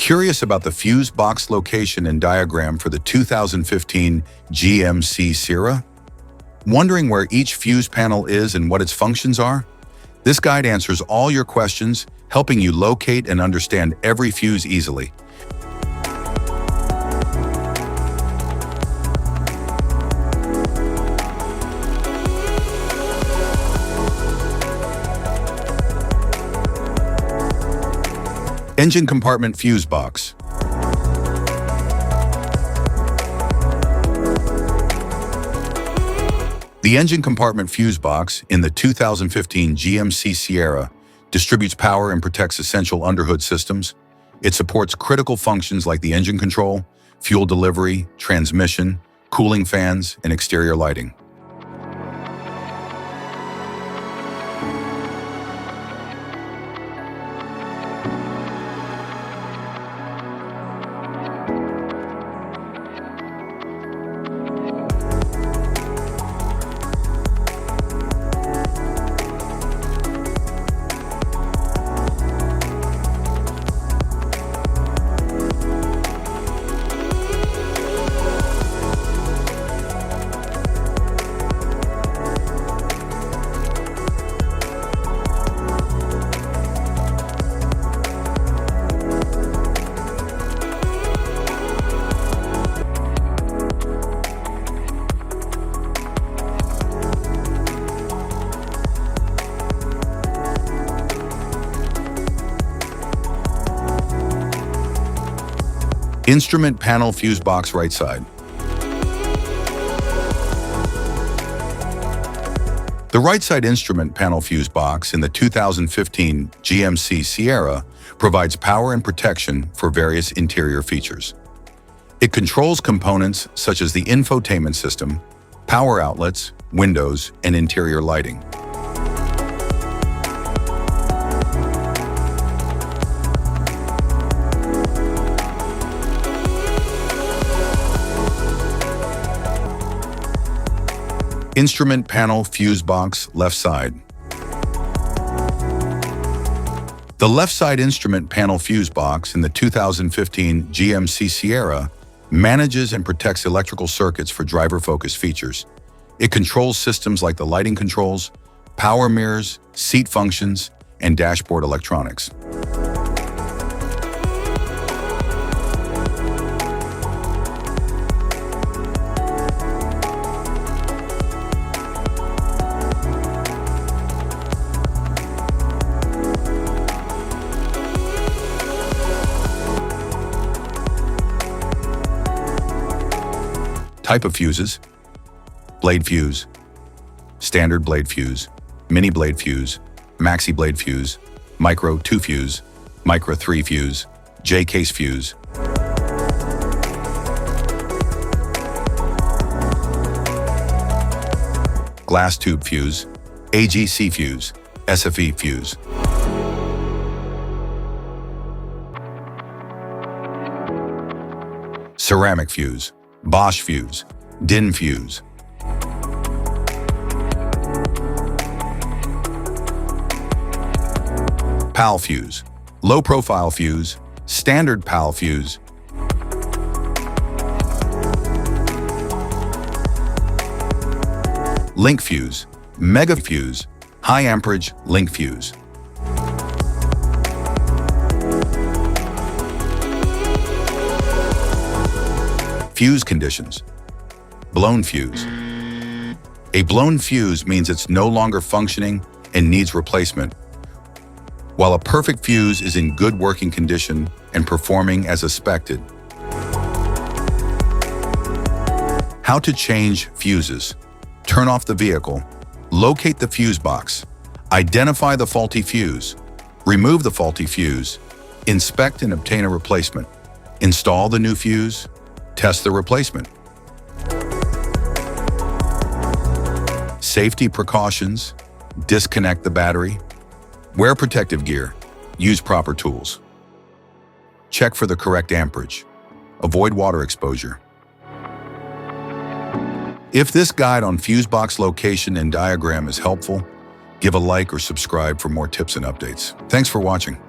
Curious about the fuse box location and diagram for the 2015 GMC Sierra? Wondering where each fuse panel is and what its functions are? This guide answers all your questions, helping you locate and understand every fuse easily. Engine compartment fuse box. The engine compartment fuse box in the 2015 GMC Sierra distributes power and protects essential underhood systems. It supports critical functions like the engine control, fuel delivery, transmission, cooling fans, and exterior lighting. Instrument panel fuse box right side. The right side instrument panel fuse box in the 2015 GMC Sierra provides power and protection for various interior features. It controls components such as the infotainment system, power outlets, windows, and interior lighting. Instrument panel fuse box left side. The left side instrument panel fuse box in the 2015 GMC Sierra manages and protects electrical circuits for driver-focused features. It controls systems like the lighting controls, power mirrors, seat functions, and dashboard electronics. Type of fuses: blade fuse, standard blade fuse, mini blade fuse, maxi blade fuse, micro 2 fuse, micro 3 fuse, J-case fuse. Glass tube fuse, AGC fuse, SFE fuse. Ceramic fuse, Bosch fuse, DIN fuse. PAL fuse, low profile fuse, standard PAL fuse. Link fuse, mega fuse, high amperage link fuse. Fuse conditions. Blown fuse. A blown fuse means it's no longer functioning and needs replacement, while a perfect fuse is in good working condition and performing as expected. How to change fuses. Turn off the vehicle, locate the fuse box, identify the faulty fuse, remove the faulty fuse, inspect and obtain a replacement, install the new fuse, test the replacement. Safety precautions: disconnect the battery, wear protective gear, use proper tools. Check for the correct amperage, avoid water exposure. If this guide on fuse box location and diagram is helpful, give a like or subscribe for more tips and updates. Thanks for watching.